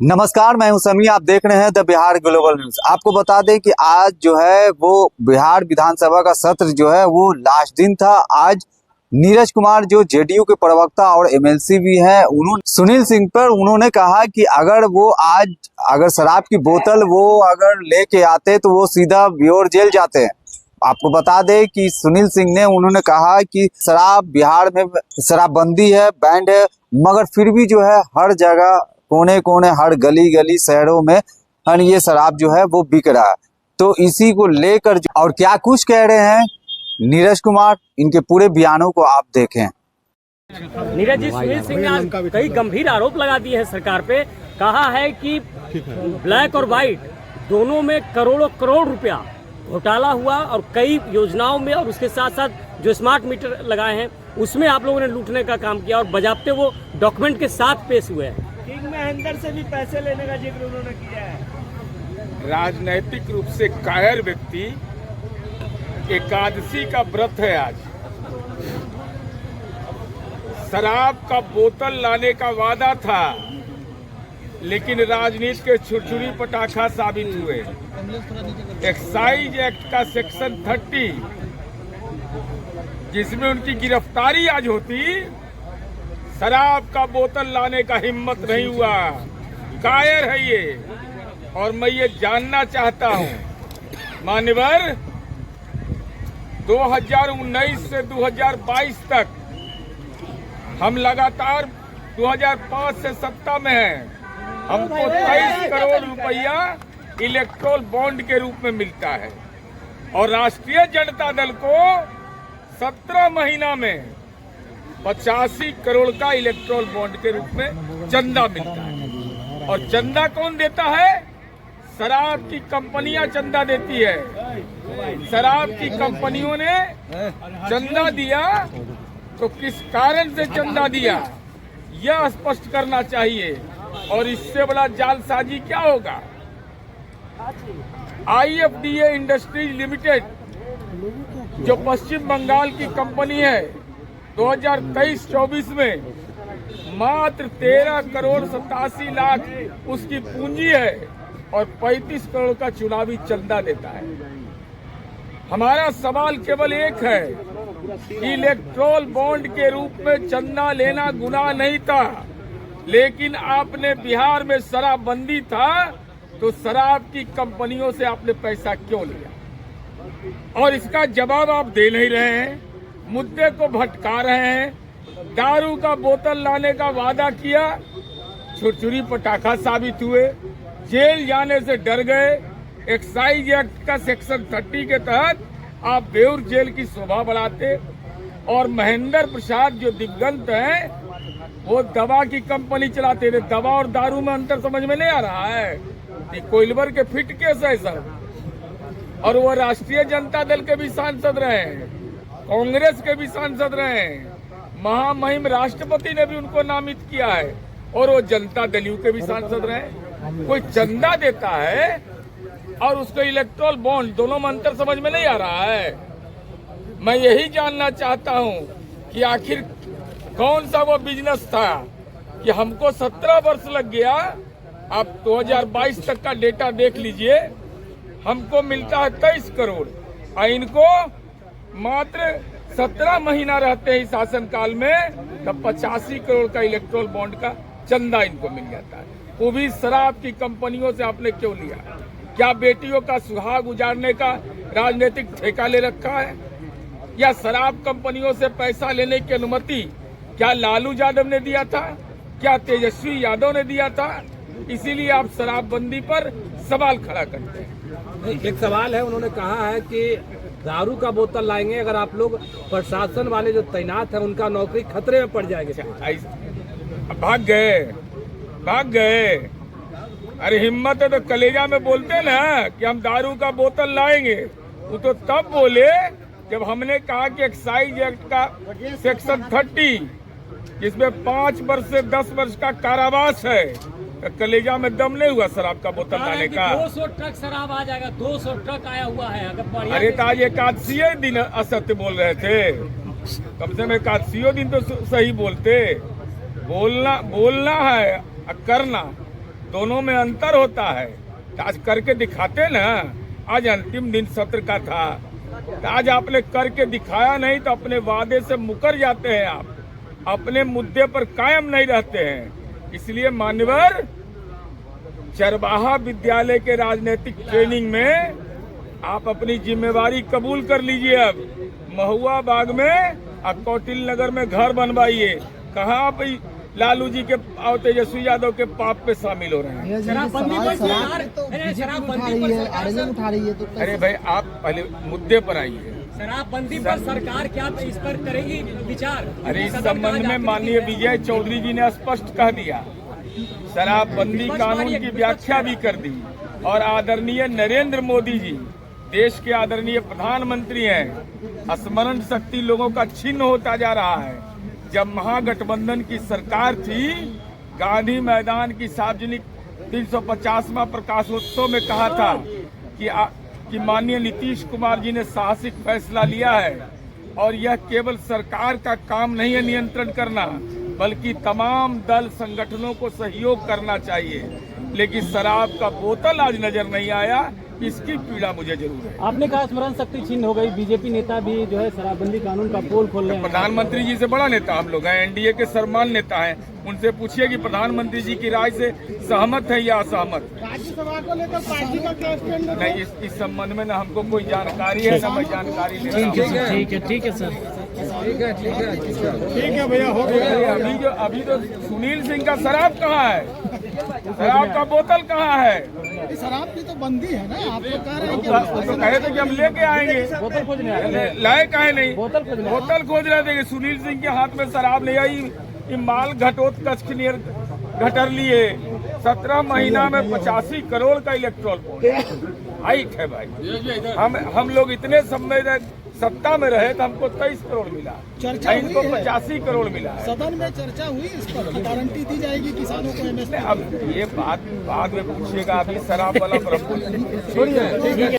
नमस्कार, मैं हूं समी। आप देख रहे हैं द बिहार ग्लोबल न्यूज। आपको बता दें कि आज जो है वो बिहार विधानसभा का सत्र जो है वो लास्ट दिन था। आज नीरज कुमार जो जेडीयू के प्रवक्ता और एमएलसी भी हैं, उन्होंने सुनील सिंह पर उन्होंने कहा कि अगर वो आज अगर शराब की बोतल वो अगर लेके आते तो वो सीधा ब्योर जेल जाते हैं। आपको बता दें कि सुनील सिंह ने उन्होंने कहा कि शराब बिहार में शराबबंदी है, बैंड है, मगर फिर भी जो है हर जगह कोने कोने हर गली गली शहरों में ये शराब जो है वो बिक रहा है। तो इसी को लेकर और क्या कुछ कह रहे हैं नीरज कुमार, इनके पूरे बयानों को आप देखें। नीरज जी, सुनील सिंह ने आज कई गंभीर आरोप लगा दिए हैं सरकार पे। कहा है कि ब्लैक और व्हाइट दोनों में करोड़ों करोड़ रुपया घोटाला हुआ और कई योजनाओं में, और उसके साथ साथ जो स्मार्ट मीटर लगाए हैं उसमें आप लोगों ने लूटने का काम किया और बजाबते वो डॉक्यूमेंट के साथ पेश हुए हैं। किंग महेंद्र से भी पैसे लेने का जिक्र उन्होंने किया है। राजनैतिक रूप से कायर व्यक्ति, एकादशी का व्रत है आज, शराब का बोतल लाने का वादा था, लेकिन राजनीति के छुरछुरी पटाखा साबित हुए। एक्साइज एक्ट का सेक्शन 30 जिसमें उनकी गिरफ्तारी आज होती, शराब का बोतल लाने का हिम्मत नहीं हुआ। कायर है ये। और मैं ये जानना चाहता हूं, मान्यवर 2019 से 2022 तक हम लगातार 2005 से सत्ता में हैं। हमको 23 करोड़ रुपया इलेक्ट्रोल बॉन्ड के रूप में मिलता है और राष्ट्रीय जनता दल को 17 महीना में 85 करोड़ का इलेक्ट्रोल बॉन्ड के रूप में चंदा मिलता है। और चंदा कौन देता है? शराब की कंपनियां चंदा देती है। शराब की कंपनियों ने चंदा दिया तो किस कारण से चंदा दिया, यह स्पष्ट करना चाहिए। और इससे बड़ा जालसाजी क्या होगा? IFDA इंडस्ट्रीज लिमिटेड जो पश्चिम बंगाल की कंपनी है, 2023-24 में मात्र 13 करोड़ 87 लाख उसकी पूंजी है और 35 करोड़ का चुनावी चंदा देता है। हमारा सवाल केवल एक है, इलेक्ट्रोल बॉन्ड के रूप में चंदा लेना गुनाह नहीं था, लेकिन आपने बिहार में शराबबंदी था तो शराब की कंपनियों से आपने पैसा क्यों लिया? और इसका जवाब आप दे नहीं रहे हैं, मुद्दे को भटका रहे हैं। दारू का बोतल लाने का वादा किया, छुरछुरी पटाखा साबित हुए, जेल जाने से डर गए। एक्साइज एक्ट का सेक्शन 30 के तहत आप बेउर जेल की शोभा बढ़ाते। और महेंद्र प्रसाद जो दिग्गंत हैं, वो दवा की कंपनी चलाते थे। दवा और दारू में अंतर समझ में नहीं आ रहा है। ये कोइलवर के फिट केस है सर। और वो राष्ट्रीय जनता दल के भी सांसद रहे, कांग्रेस के भी सांसद रहे, महामहिम राष्ट्रपति ने भी उनको नामित किया है, और वो जनता दल के भी सांसद रहे। कोई चंदा देता है और उसको इलेक्ट्रोल बॉन्ड, दोनों में अंतर समझ में नहीं आ रहा है। मैं यही जानना चाहता हूं कि आखिर कौन सा वो बिजनेस था कि हमको 17 वर्ष लग गया। आप 2022 तक का डेटा देख लीजिए, हमको मिलता है 23 करोड़ और इनको मात्र 17 महीना रहते हैं शासनकाल में, तब 85 करोड़ का इलेक्ट्रोल बॉन्ड का चंदा इनको मिल जाता है। वो भी शराब की कंपनियों से आपने क्यों लिया? क्या बेटियों का सुहाग उजाड़ने का राजनीतिक ठेका ले रखा है? या शराब कंपनियों से पैसा लेने की अनुमति क्या लालू यादव ने दिया था? क्या तेजस्वी यादव ने दिया था? इसीलिए आप शराबबंदी पर सवाल खड़ा करते हैं। एक सवाल है, उन्होंने कहा है कि दारू का बोतल लाएंगे अगर आप लोग, प्रशासन वाले जो तैनात हैं उनका नौकरी खतरे में पड़ जाएगी। भाग गए। अरे हिम्मत है तो कलेजा में बोलते ना कि हम दारू का बोतल लाएंगे। वो तो तब बोले जब हमने कहा कि एक्साइज एक्ट का सेक्शन 30 जिसमें 5 वर्ष से 10 वर्ष का कारावास है, कलेजा में दम नहीं हुआ शराब का बोतल लाने का। 200 ट्रक शराब आ जाएगा, 200 ट्रक आया हुआ है। अगर अरे तो आज एकादशी दिन असत्य बोल रहे थे, कम से कम एकादशी दिन तो सही बोलते। बोलना है, करना दोनों में अंतर होता है। तो आज करके दिखाते ना, आज अंतिम दिन सत्र का था, तो आज आपने करके दिखाया नहीं तो अपने वादे से मुकर जाते हैं, आप अपने मुद्दे पर कायम नहीं रहते हैं। इसलिए मान्यवर चरवाहा विद्यालय के राजनीतिक ट्रेनिंग में आप अपनी जिम्मेवारी कबूल कर लीजिए। अब महुआ बाग में और कौटिल्य नगर में घर बनवाइए। कहाँ आप लालू जी के और तेजस्वी यादव के पाप पे शामिल हो रहे हैं। शराबबंदी पर सरकार उठा रही है तो अरे भाई आप पहले मुद्दे पर आइए। शराबबंदी पर सरकार क्या इस पर करेगी विचार? अरे इस संबंध में माननीय विजय चौधरी जी ने स्पष्ट कह दिया, शराबबंदी कानून की व्याख्या भी कर दी। और आदरणीय नरेंद्र मोदी जी देश के आदरणीय प्रधानमंत्री हैं। स्मरण शक्ति लोगों का छीन होता जा रहा है। जब महागठबंधन की सरकार थी, गांधी मैदान की सार्वजनिक 350वां प्रकाशोत्सव में कहा था कि माननीय नीतीश कुमार जी ने साहसिक फैसला लिया है और यह केवल सरकार का काम नहीं है नियंत्रण करना, बल्कि तमाम दल संगठनों को सहयोग करना चाहिए। लेकिन शराब का बोतल आज नजर नहीं आया, इसकी पीड़ा मुझे जरूर है। आपने कहा स्मरण शक्ति छीन हो गई, बीजेपी नेता भी जो है शराबबंदी कानून का पोल खोल रहे हैं। प्रधानमंत्री जी से बड़ा नेता हम लोग हैं, एनडीए के सर्वमान्य नेता हैं। उनसे पूछिए कि प्रधानमंत्री जी की राय से सहमत है या असहमत। राज्यसभा को लेकर पार्टी का क्या स्टैंड है? नहीं, इस संबंध में न हमको कोई जानकारी है, न मैं जानकारी ले रहा हूं। ठीक है सर। ठीक है भैया, हो गया। अभी तो सुनील सिंह का शराब कहाँ है? शराब का बोतल कहाँ है? शराब की तो बंदी है ना, आप लोग कह रहे हैं तो कहे थे कि हम लेके आएंगे, बोतल खोजने आए थे। लाए काहे नहीं? बोतल खोज रहे थे कि सुनील सिंह के हाथ में शराब नहीं आई। ये माल घटोत्कच नियर घटर लिए 17 महीना में 85 करोड़ का इलेक्ट्रॉल बॉन्ड हाइक है भाई। हम लोग इतने समय सत्ता में रहे तो हमको 23 करोड़ मिला, चर्चा हुई इनको है। 85 करोड़ मिला है। सदन में चर्चा हुई इस पर, गारंटी दी जाएगी किसानों को एमएसपी। अब ये बात बाद में पूछिएगा, अभी शराब वाला पर हम बोलेंगे।